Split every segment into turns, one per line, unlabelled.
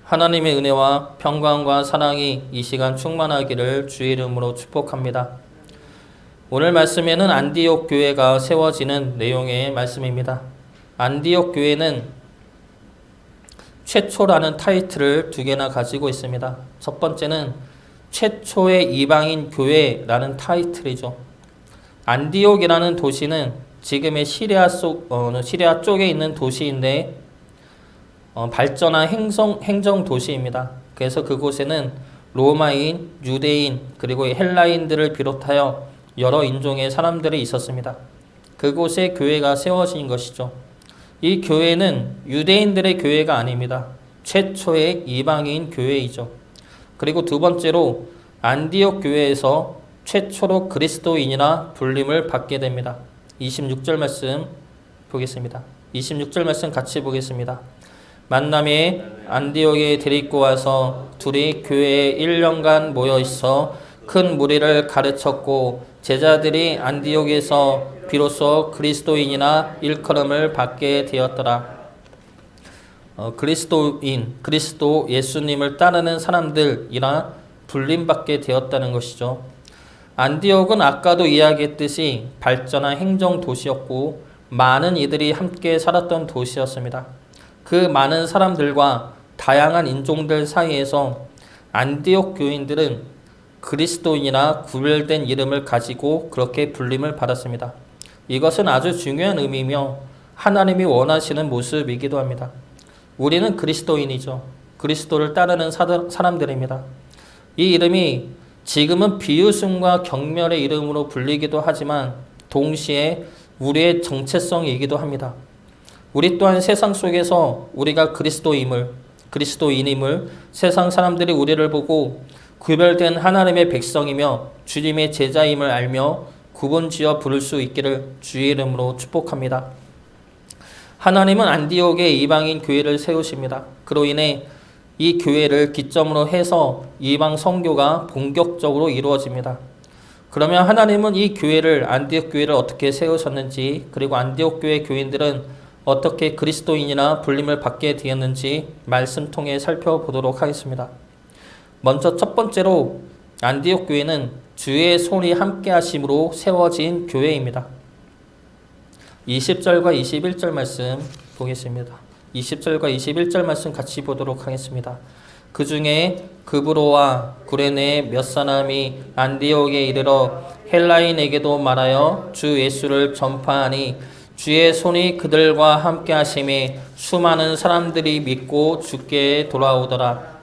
하나님의 은혜와 평강과 사랑이 이 시간 충만하기를 주의 이름으로 축복합니다. 오늘 말씀에는 안디옥 교회가 세워지는 내용의 말씀입니다. 안디옥 교회는 최초라는 타이틀을 두 개나 가지고 있습니다. 첫 번째는 최초의 이방인 교회라는 타이틀이죠. 안디옥이라는 도시는 지금의 시리아 쪽에 있는 도시인데 발전한 행정 도시입니다. 그래서 그곳에는 로마인, 유대인, 그리고 헬라인들을 비롯하여 여러 인종의 사람들이 있었습니다. 그곳에 교회가 세워진 것이죠. 이 교회는 유대인들의 교회가 아닙니다. 최초의 이방인 교회이죠. 그리고 두 번째로 안디옥 교회에서 최초로 그리스도인이라 불림을 받게 됩니다. 26절 말씀 보겠습니다. 26절 말씀 같이 보겠습니다. 만남에 안디옥에 데리고 와서 둘이 교회에 1년간 모여 있어 큰 무리를 가르쳤고 제자들이 안디옥에서 비로소 그리스도인이나 일컬음을 받게 되었더라. 그리스도 예수님을 따르는 사람들이라 불림받게 되었다는 것이죠. 안디옥은 아까도 이야기했듯이 발전한 행정 도시였고 많은 이들이 함께 살았던 도시였습니다. 그 많은 사람들과 다양한 인종들 사이에서 안디옥 교인들은 그리스도인이나 구별된 이름을 가지고 그렇게 불림을 받았습니다. 이것은 아주 중요한 의미이며 하나님이 원하시는 모습이기도 합니다. 우리는 그리스도인이죠. 그리스도를 따르는 사람들입니다. 이 이름이 지금은 비웃음과 경멸의 이름으로 불리기도 하지만 동시에 우리의 정체성이기도 합니다. 우리 또한 세상 속에서 우리가 그리스도인임을 세상 사람들이 우리를 보고 구별된 하나님의 백성이며 주님의 제자임을 알며 구분지어 부를 수 있기를 주의 이름으로 축복합니다. 하나님은 안디옥에 이방인 교회를 세우십니다. 그로 인해 이 교회를 기점으로 해서 이방 선교가 본격적으로 이루어집니다. 그러면 하나님은 이 교회를 안디옥 교회를 어떻게 세우셨는지 그리고 안디옥 교회 교인들은 어떻게 그리스도인이나 불림을 받게 되었는지 말씀 통해 살펴보도록 하겠습니다. 먼저 첫 번째로 안디옥 교회는 주의 손이 함께 하심으로 세워진 교회입니다. 20절과 21절 말씀 보겠습니다. 20절과 21절 말씀 같이 보도록 하겠습니다. 그 중에 그브로와 구레네 몇 사람이 안디옥에 이르러 헬라인에게도 말하여 주 예수를 전파하니 주의 손이 그들과 함께 하심에 수많은 사람들이 믿고 주께 돌아오더라.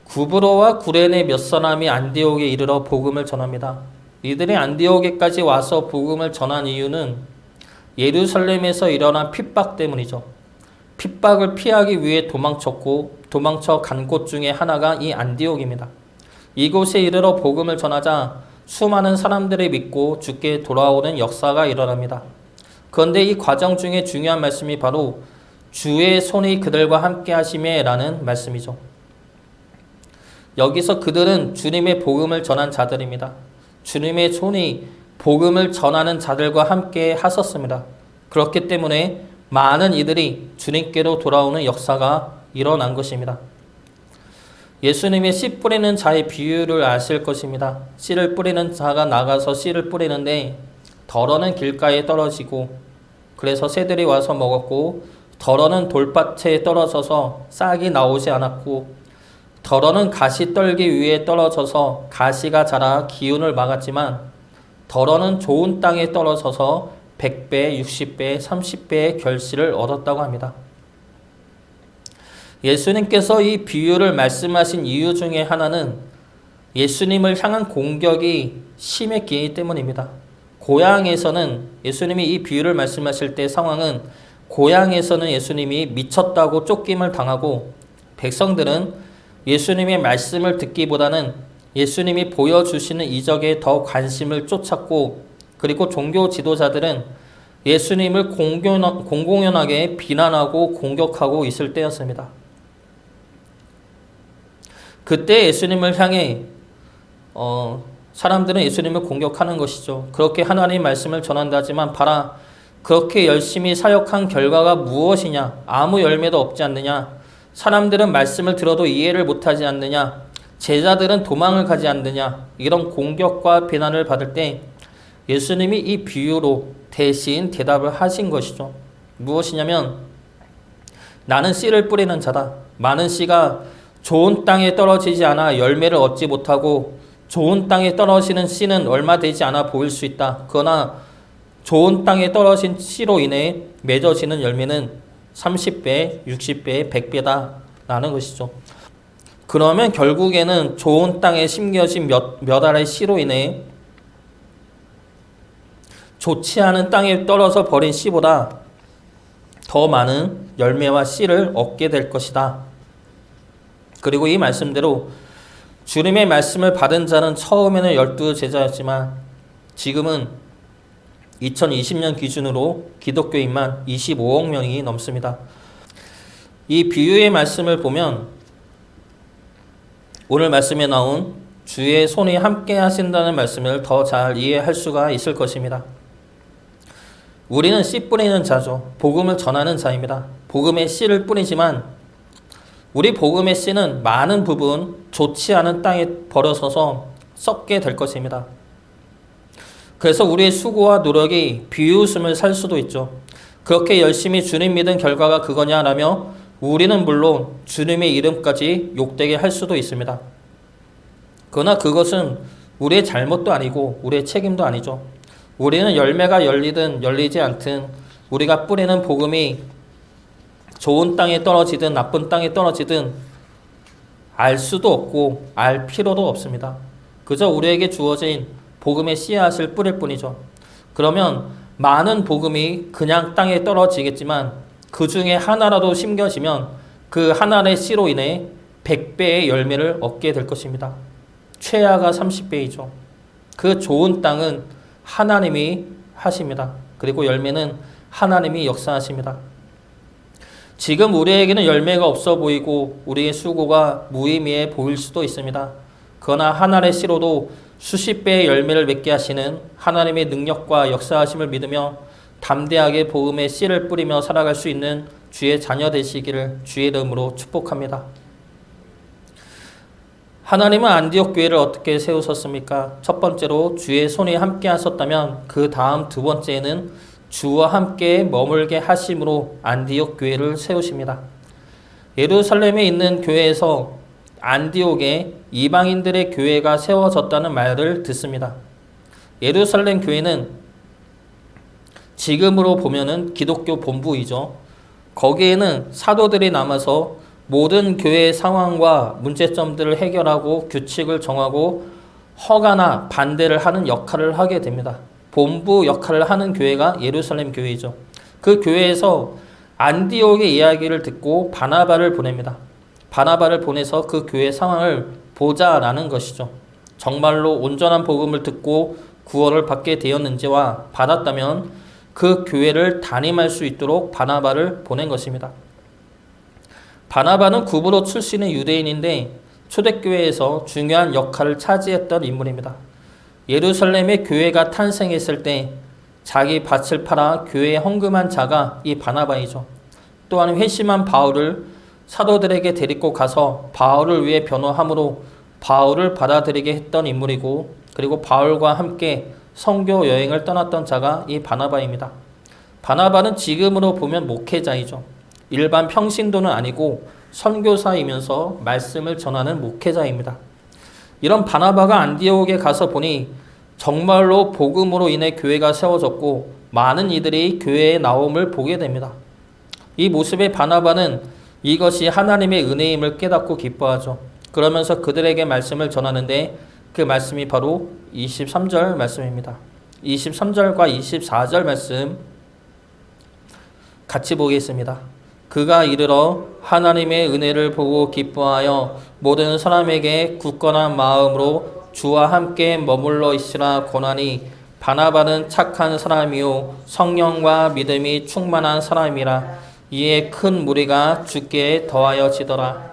구브로와 구레네 몇 사람이 안디옥에 이르러 복음을 전합니다. 이들이 안디옥에까지 와서 복음을 전한 이유는 예루살렘에서 일어난 핍박 때문이죠. 핍박을 피하기 위해 도망쳐 간 곳 중에 하나가 이 안디옥입니다. 이곳에 이르러 복음을 전하자 수많은 사람들이 믿고 주께 돌아오는 역사가 일어납니다. 그런데 이 과정 중에 중요한 말씀이 바로 주의 손이 그들과 함께 하심에 라는 말씀이죠. 여기서 그들은 주님의 복음을 전한 자들입니다. 주님의 손이 복음을 전하는 자들과 함께 하셨습니다. 그렇기 때문에 많은 이들이 주님께로 돌아오는 역사가 일어난 것입니다. 예수님이 씨 뿌리는 자의 비유를 아실 것입니다. 씨를 뿌리는 자가 나가서 씨를 뿌리는데 덜어는 길가에 떨어지고 그래서 새들이 와서 먹었고 덜어는 돌밭에 떨어져서 싹이 나오지 않았고 덜어는 가시떨기 위에 떨어져서 가시가 자라 기운을 막았지만 덜어는 좋은 땅에 떨어져서 100배, 60배, 30배의 결실을 얻었다고 합니다. 예수님께서 이 비유를 말씀하신 이유 중에 하나는 예수님을 향한 공격이 심했기 때문입니다. 고향에서는 예수님이 이 비유를 말씀하실 때 상황은 고향에서는 예수님이 미쳤다고 쫓김을 당하고 백성들은 예수님의 말씀을 듣기보다는 예수님이 보여주시는 이적에 더 관심을 쫓았고 그리고 종교 지도자들은 예수님을 공공연하게 비난하고 공격하고 있을 때였습니다. 그때 예수님을 향해 사람들은 예수님을 공격하는 것이죠. 그렇게 하나님의 말씀을 전한다지만 봐라 그렇게 열심히 사역한 결과가 무엇이냐? 아무 열매도 없지 않느냐? 사람들은 말씀을 들어도 이해를 못하지 않느냐? 제자들은 도망을 가지 않느냐? 이런 공격과 비난을 받을 때 예수님이 이 비유로 대신 대답을 하신 것이죠. 무엇이냐면 나는 씨를 뿌리는 자다. 많은 씨가 좋은 땅에 떨어지지 않아 열매를 얻지 못하고 좋은 땅에 떨어지는 씨는 얼마 되지 않아 보일 수 있다. 그러나 좋은 땅에 떨어진 씨로 인해 맺어지는 열매는 30배, 60배, 100배다 라는 것이죠. 그러면 결국에는 좋은 땅에 심겨진 몇 알의 씨로 인해 좋지 않은 땅에 떨어져 버린 씨보다 더 많은 열매와 씨를 얻게 될 것이다. 그리고 이 말씀대로 주님의 말씀을 받은 자는 처음에는 12제자였지만 지금은 2020년 기준으로 기독교인만 25억 명이 넘습니다. 이 비유의 말씀을 보면 오늘 말씀에 나온 주의 손이 함께 하신다는 말씀을 더 잘 이해할 수가 있을 것입니다. 우리는 씨 뿌리는 자죠. 복음을 전하는 자입니다. 복음의 씨를 뿌리지만 우리 복음의 씨는 많은 부분 좋지 않은 땅에 버려져서 썩게 될 것입니다. 그래서 우리의 수고와 노력이 비웃음을 살 수도 있죠. 그렇게 열심히 주님 믿은 결과가 그거냐라며 우리는 물론 주님의 이름까지 욕되게 할 수도 있습니다. 그러나 그것은 우리의 잘못도 아니고 우리의 책임도 아니죠. 우리는 열매가 열리든 열리지 않든 우리가 뿌리는 복음이 좋은 땅에 떨어지든 나쁜 땅에 떨어지든 알 수도 없고 알 필요도 없습니다. 그저 우리에게 주어진 복음의 씨앗을 뿌릴 뿐이죠. 그러면 많은 복음이 그냥 땅에 떨어지겠지만 그 중에 하나라도 심겨지면 그 하나의 씨로 인해 100배의 열매를 얻게 될 것입니다. 최하가 30배이죠. 그 좋은 땅은 하나님이 하십니다. 그리고 열매는 하나님이 역사하십니다. 지금 우리에게는 열매가 없어 보이고 우리의 수고가 무의미해 보일 수도 있습니다. 그러나 하나의 씨로도 수십 배의 열매를 맺게 하시는 하나님의 능력과 역사하심을 믿으며 담대하게 복음의 씨를 뿌리며 살아갈 수 있는 주의 자녀 되시기를 주의 이름으로 축복합니다. 하나님은 안디옥 교회를 어떻게 세우셨습니까? 첫 번째로 주의 손이 함께 하셨다면 그 다음 두 번째는 주와 함께 머물게 하심으로 안디옥 교회를 세우십니다. 예루살렘에 있는 교회에서 안디옥에 이방인들의 교회가 세워졌다는 말을 듣습니다. 예루살렘 교회는 지금으로 보면은 기독교 본부이죠. 거기에는 사도들이 남아서 모든 교회의 상황과 문제점들을 해결하고 규칙을 정하고 허가나 반대를 하는 역할을 하게 됩니다. 본부 역할을 하는 교회가 예루살렘 교회이죠. 그 교회에서 안디옥의 이야기를 듣고 바나바를 보냅니다. 바나바를 보내서 그 교회 상황을 보자라는 것이죠. 정말로 온전한 복음을 듣고 구원을 받게 되었는지와 받았다면 그 교회를 담임할 수 있도록 바나바를 보낸 것입니다. 바나바는 구브로 출신의 유대인인데 초대교회에서 중요한 역할을 차지했던 인물입니다. 예루살렘의 교회가 탄생했을 때 자기 밭을 팔아 교회에 헌금한 자가 이 바나바이죠. 또한 회심한 바울을 사도들에게 데리고 가서 바울을 위해 변호함으로 바울을 받아들이게 했던 인물이고 그리고 바울과 함께 선교 여행을 떠났던 자가 이 바나바입니다. 바나바는 지금으로 보면 목회자이죠. 일반 평신도는 아니고 선교사이면서 말씀을 전하는 목회자입니다. 이런 바나바가 안디옥에 가서 보니 정말로 복음으로 인해 교회가 세워졌고 많은 이들이 교회에 나옴을 보게 됩니다. 이 모습의 바나바는 이것이 하나님의 은혜임을 깨닫고 기뻐하죠. 그러면서 그들에게 말씀을 전하는데 그 말씀이 바로 23절 말씀입니다. 23절과 24절 말씀 같이 보겠습니다. 그가 이르러 하나님의 은혜를 보고 기뻐하여 모든 사람에게 굳건한 마음으로 주와 함께 머물러 있으라 권하니 바나바는 착한 사람이요 성령과 믿음이 충만한 사람이라 이에 큰 무리가 주께 더하여지더라.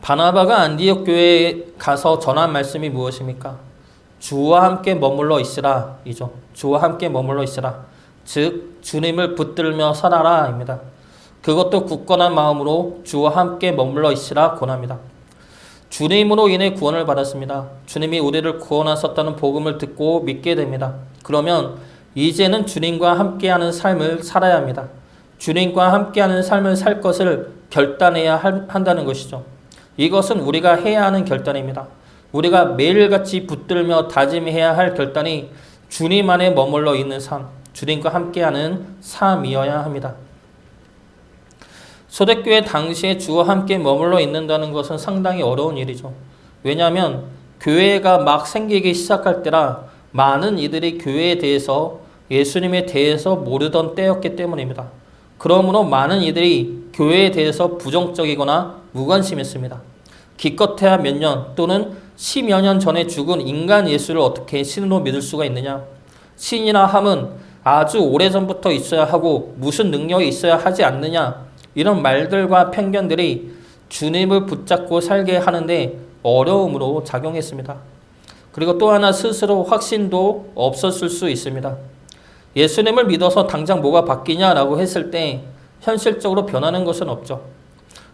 바나바가 안디옥 교회에 가서 전한 말씀이 무엇입니까? 주와 함께 머물러 있으라 이죠. 주와 함께 머물러 있으라. 즉 주님을 붙들며 살아라 입니다. 그것도 굳건한 마음으로 주와 함께 머물러 있으라 권합니다. 주님으로 인해 구원을 받았습니다. 주님이 우리를 구원하셨다는 복음을 듣고 믿게 됩니다. 그러면 이제는 주님과 함께하는 삶을 살아야 합니다. 주님과 함께하는 삶을 살 것을 결단해야 한다는 것이죠. 이것은 우리가 해야 하는 결단입니다. 우리가 매일같이 붙들며 다짐해야 할 결단이 주님 안에 머물러 있는 삶, 주님과 함께하는 삶이어야 합니다. 초대교회 당시에 주와 함께 머물러 있는다는 것은 상당히 어려운 일이죠. 왜냐하면 교회가 막 생기기 시작할 때라 많은 이들이 교회에 대해서 예수님에 대해서 모르던 때였기 때문입니다. 그러므로 많은 이들이 교회에 대해서 부정적이거나 무관심했습니다. 기껏해야 몇 년 또는 10여 년 전에 죽은 인간 예수를 어떻게 신으로 믿을 수가 있느냐? 신이라 함은 아주 오래전부터 있어야 하고 무슨 능력이 있어야 하지 않느냐? 이런 말들과 편견들이 주님을 붙잡고 살게 하는데 어려움으로 작용했습니다. 그리고 또 하나 스스로 확신도 없었을 수 있습니다. 예수님을 믿어서 당장 뭐가 바뀌냐라고 했을 때 현실적으로 변하는 것은 없죠.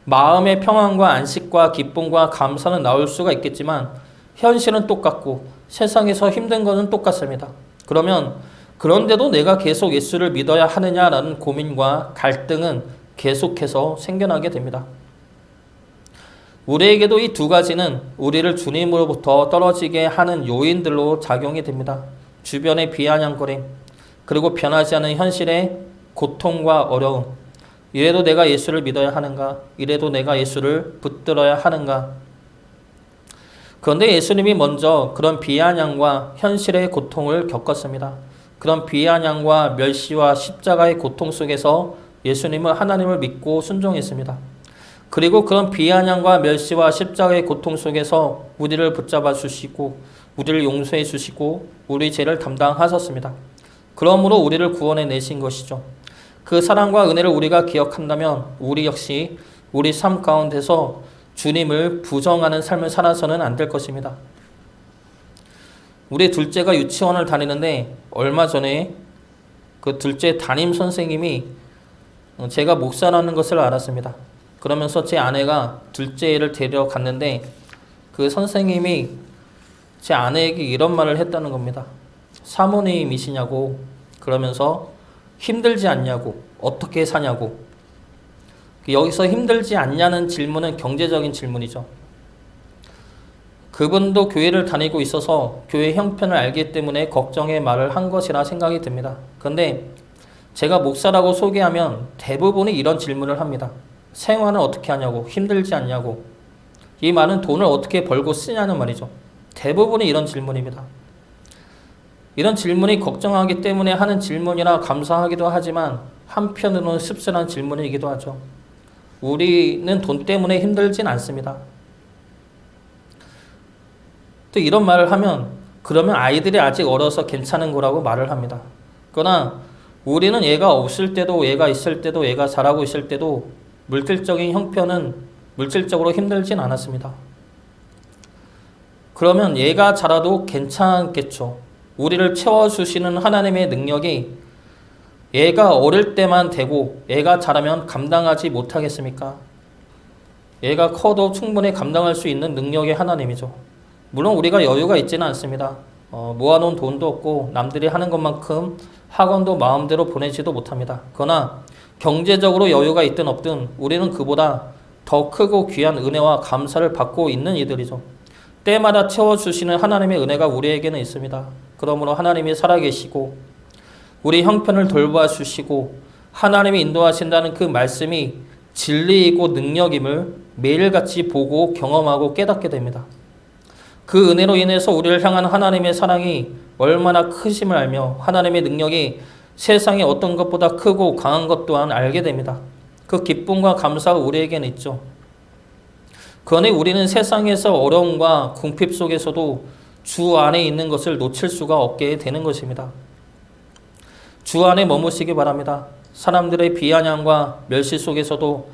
마음의 평안과 안식과 기쁨과 감사는 나올 수가 있겠지만 현실은 똑같고 세상에서 힘든 것은 똑같습니다. 그런데도 내가 계속 예수를 믿어야 하느냐라는 고민과 갈등은 계속해서 생겨나게 됩니다. 우리에게도 이 두 가지는 우리를 주님으로부터 떨어지게 하는 요인들로 작용이 됩니다. 주변의 비아냥거림, 그리고 변하지 않은 현실의 고통과 어려움. 이래도 내가 예수를 믿어야 하는가? 이래도 내가 예수를 붙들어야 하는가? 그런데 예수님이 먼저 그런 비아냥과 현실의 고통을 겪었습니다. 그런 비아냥과 멸시와 십자가의 고통 속에서 예수님은 하나님을 믿고 순종했습니다. 그리고 그런 비아냥과 멸시와 십자가의 고통 속에서 우리를 붙잡아 주시고 우리를 용서해 주시고 우리 죄를 담당하셨습니다. 그러므로 우리를 구원해 내신 것이죠. 그 사랑과 은혜를 우리가 기억한다면 우리 역시 우리 삶 가운데서 주님을 부정하는 삶을 살아서는 안 될 것입니다. 우리 둘째가 유치원을 다니는데 얼마 전에 그 둘째 담임 선생님이 제가 목사라는 것을 알았습니다. 그러면서 제 아내가 둘째를 데려갔는데 그 선생님이 제 아내에게 이런 말을 했다는 겁니다. 사모님이시냐고, 그러면서 힘들지 않냐고, 어떻게 사냐고. 여기서 힘들지 않냐는 질문은 경제적인 질문이죠. 그분도 교회를 다니고 있어서 교회 형편을 알기 때문에 걱정의 말을 한 것이라 생각이 듭니다. 그런데 제가 목사라고 소개하면 대부분이 이런 질문을 합니다. 생활은 어떻게 하냐고, 힘들지 않냐고. 이 말은 돈을 어떻게 벌고 쓰냐는 말이죠. 대부분이 이런 질문입니다. 이런 질문이 걱정하기 때문에 하는 질문이라 감사하기도 하지만 한편으로는 씁쓸한 질문이기도 하죠. 우리는 돈 때문에 힘들진 않습니다. 또 이런 말을 하면 그러면 아이들이 아직 어려서 괜찮은 거라고 말을 합니다. 그러나 우리는 얘가 없을 때도 얘가 있을 때도 얘가 자라고 있을 때도 물질적인 형편은 물질적으로 힘들진 않았습니다. 그러면 얘가 자라도 괜찮겠죠. 우리를 채워주시는 하나님의 능력이 얘가 어릴 때만 되고 얘가 자라면 감당하지 못하겠습니까? 얘가 커도 충분히 감당할 수 있는 능력의 하나님이죠. 물론 우리가 여유가 있지는 않습니다. 모아놓은 돈도 없고 남들이 하는 것만큼 학원도 마음대로 보내지도 못합니다. 그러나 경제적으로 여유가 있든 없든 우리는 그보다 더 크고 귀한 은혜와 감사를 받고 있는 이들이죠. 때마다 채워주시는 하나님의 은혜가 우리에게는 있습니다. 그러므로 하나님이 살아계시고 우리 형편을 돌봐주시고 하나님이 인도하신다는 그 말씀이 진리이고 능력임을 매일같이 보고 경험하고 깨닫게 됩니다. 그 은혜로 인해서 우리를 향한 하나님의 사랑이 얼마나 크심을 알며 하나님의 능력이 세상에 어떤 것보다 크고 강한 것 또한 알게 됩니다. 그 기쁨과 감사가 우리에게는 있죠. 그러니 우리는 세상에서 어려움과 궁핍 속에서도 주 안에 있는 것을 놓칠 수가 없게 되는 것입니다. 주 안에 머무시기 바랍니다. 사람들의 비아냥과 멸시 속에서도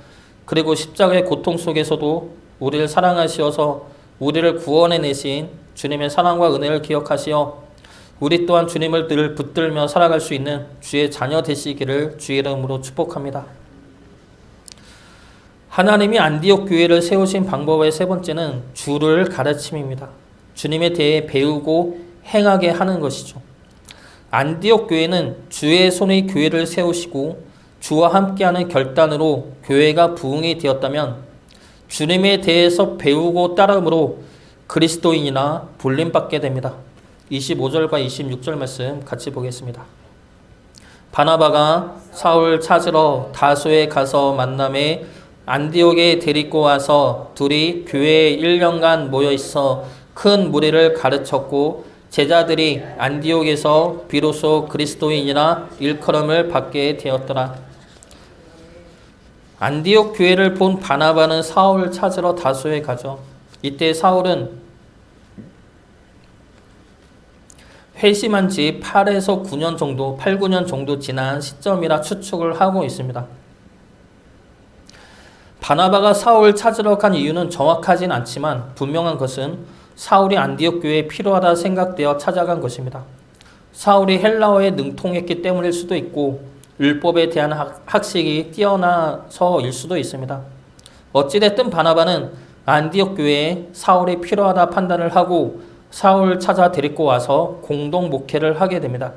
그리고 십자가의 고통 속에서도 우리를 사랑하시어서 우리를 구원해 내신 주님의 사랑과 은혜를 기억하시어 우리 또한 주님을 늘 붙들며 살아갈 수 있는 주의 자녀 되시기를 주의 이름으로 축복합니다. 하나님이 안디옥 교회를 세우신 방법의 세 번째는 주를 가르침입니다. 주님에 대해 배우고 행하게 하는 것이죠. 안디옥 교회는 주의 손의 교회를 세우시고 주와 함께하는 결단으로 교회가 부흥이 되었다면 주님에 대해서 배우고 따름으로 그리스도인이나 불림받게 됩니다. 25절과 26절 말씀 같이 보겠습니다. 바나바가 사울 찾으러 다소에 가서 만남에 안디옥에 데리고 와서 둘이 교회에 1년간 모여 있어 큰 무리를 가르쳤고 제자들이 안디옥에서 비로소 그리스도인이라 일컬음을 받게 되었더라. 안디옥 교회를 본 바나바는 사울을 찾으러 다소에 가죠. 이때 사울은 회심한 지 8에서 9년 정도, 8, 9년 정도 지난 시점이라 추측을 하고 있습니다. 바나바가 사울을 찾으러 간 이유는 정확하진 않지만 분명한 것은 사울이 안디옥 교회에 필요하다 생각되어 찾아간 것입니다. 사울이 헬라어에 능통했기 때문일 수도 있고 율법에 대한 학식이 뛰어나서일 수도 있습니다. 어찌됐든 바나바는 안디옥 교회에 사울이 필요하다 판단을 하고 사울을 찾아 데리고 와서 공동 목회를 하게 됩니다.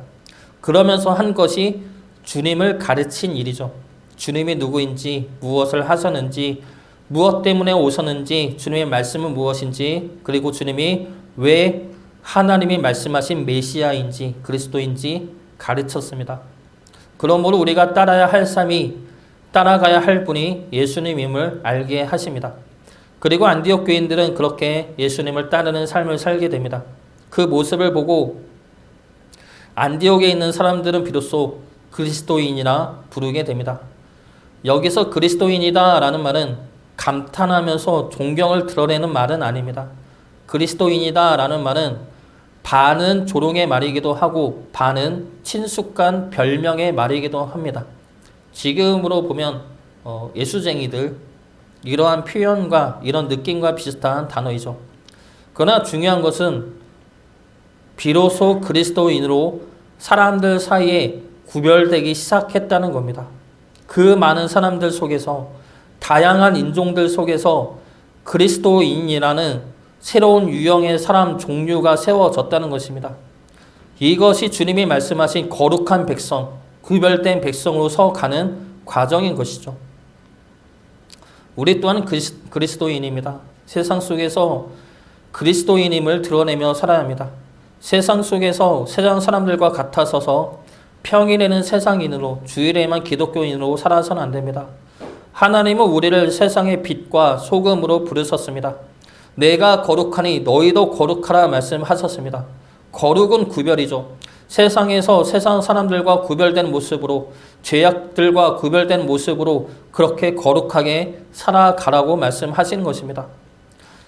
그러면서 한 것이 주님을 가르친 일이죠. 주님이 누구인지, 무엇을 하셨는지, 무엇 때문에 오셨는지, 주님의 말씀은 무엇인지, 그리고 주님이 왜 하나님이 말씀하신 메시아인지, 그리스도인지 가르쳤습니다. 그러므로 우리가 따라야 할 삶이, 따라가야 할 분이 예수님임을 알게 하십니다. 그리고 안디옥 교인들은 그렇게 예수님을 따르는 삶을 살게 됩니다. 그 모습을 보고 안디옥에 있는 사람들은 비로소 그리스도인이라 부르게 됩니다. 여기서 그리스도인이다 라는 말은 감탄하면서 존경을 드러내는 말은 아닙니다. 그리스도인이다 라는 말은 반은 조롱의 말이기도 하고 반은 친숙한 별명의 말이기도 합니다. 지금으로 보면 예수쟁이들, 이러한 표현과 이런 느낌과 비슷한 단어이죠. 그러나 중요한 것은 비로소 그리스도인으로 사람들 사이에 구별되기 시작했다는 겁니다. 그 많은 사람들 속에서, 다양한 인종들 속에서 그리스도인이라는 새로운 유형의 사람 종류가 세워졌다는 것입니다. 이것이 주님이 말씀하신 거룩한 백성, 구별된 백성으로서 가는 과정인 것이죠. 우리 또한 그리스도인입니다. 세상 속에서 그리스도인임을 드러내며 살아야 합니다. 세상 속에서 세상 사람들과 같아서서 평일에는 세상인으로, 주일에만 기독교인으로 살아서는 안 됩니다. 하나님은 우리를 세상의 빛과 소금으로 부르셨습니다. 내가 거룩하니 너희도 거룩하라 말씀하셨습니다. 거룩은 구별이죠. 세상에서 세상 사람들과 구별된 모습으로, 죄악들과 구별된 모습으로 그렇게 거룩하게 살아가라고 말씀하시는 것입니다.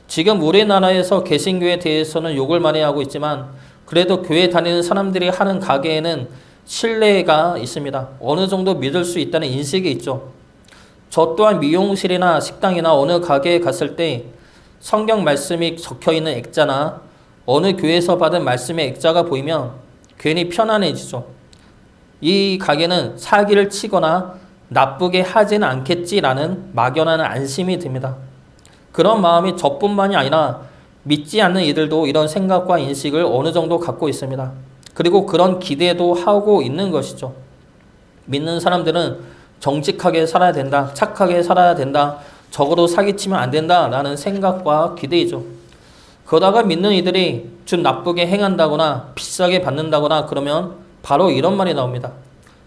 지금 우리나라에서 개신교에 대해서는 욕을 많이 하고 있지만 그래도 교회 다니는 사람들이 하는 가게에는 신뢰가 있습니다. 어느 정도 믿을 수 있다는 인식이 있죠. 저 또한 미용실이나 식당이나 어느 가게에 갔을 때 성경 말씀이 적혀있는 액자나 어느 교회에서 받은 말씀의 액자가 보이면 괜히 편안해지죠. 이 가게는 사기를 치거나 나쁘게 하지는 않겠지라는 막연한 안심이 듭니다. 그런 마음이 저뿐만이 아니라 믿지 않는 이들도 이런 생각과 인식을 어느 정도 갖고 있습니다. 그리고 그런 기대도 하고 있는 것이죠. 믿는 사람들은 정직하게 살아야 된다, 착하게 살아야 된다, 적어도 사기치면 안 된다라는 생각과 기대이죠. 그러다가 믿는 이들이 좀 나쁘게 행한다거나 비싸게 받는다거나 그러면 바로 이런 말이 나옵니다.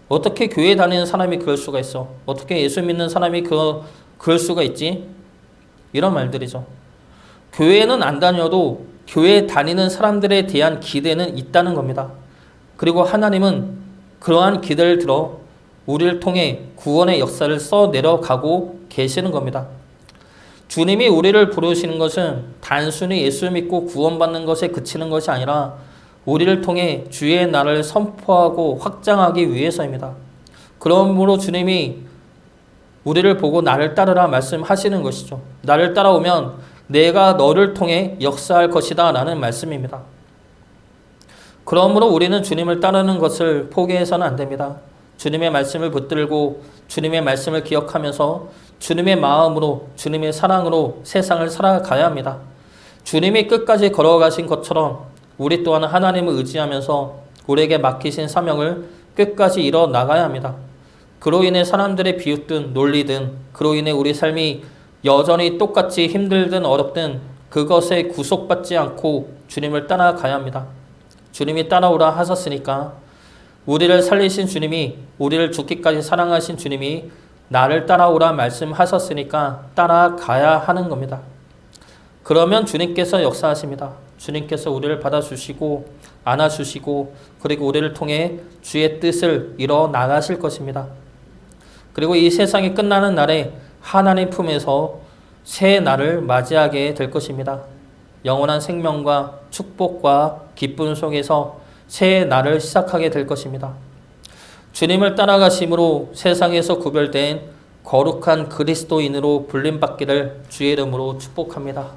어떻게 교회 다니는 사람이 그럴 수가 있어? 어떻게 예수 믿는 사람이 그럴 수가 있지? 이런 말들이죠. 교회는 안 다녀도 교회 다니는 사람들에 대한 기대는 있다는 겁니다. 그리고 하나님은 그러한 기대를 들어 우리를 통해 구원의 역사를 써내려가고 계시는 겁니다. 주님이 우리를 부르시는 것은 단순히 예수 믿고 구원받는 것에 그치는 것이 아니라 우리를 통해 주의 나라를 선포하고 확장하기 위해서입니다. 그러므로 주님이 우리를 보고 나를 따르라 말씀하시는 것이죠. 나를 따라오면 내가 너를 통해 역사할 것이다 라는 말씀입니다. 그러므로 우리는 주님을 따르는 것을 포기해서는 안 됩니다. 주님의 말씀을 붙들고 주님의 말씀을 기억하면서 주님의 마음으로, 주님의 사랑으로 세상을 살아가야 합니다. 주님이 끝까지 걸어가신 것처럼 우리 또한 하나님을 의지하면서 우리에게 맡기신 사명을 끝까지 이뤄 나가야 합니다. 그로 인해 사람들의 비웃든 놀리든, 그로 인해 우리 삶이 여전히 똑같이 힘들든 어렵든 그것에 구속받지 않고 주님을 따라가야 합니다. 주님이 따라오라 하셨으니까, 우리를 살리신 주님이, 우리를 죽기까지 사랑하신 주님이 나를 따라오라 말씀하셨으니까 따라가야 하는 겁니다. 그러면 주님께서 역사하십니다. 주님께서 우리를 받아주시고 안아주시고, 그리고 우리를 통해 주의 뜻을 이뤄 나가실 것입니다. 그리고 이 세상이 끝나는 날에 하나님 품에서 새 날을 맞이하게 될 것입니다. 영원한 생명과 축복과 기쁨 속에서 새 날을 시작하게 될 것입니다. 주님을 따라가심으로 세상에서 구별된 거룩한 그리스도인으로 불림받기를 주의 이름으로 축복합니다.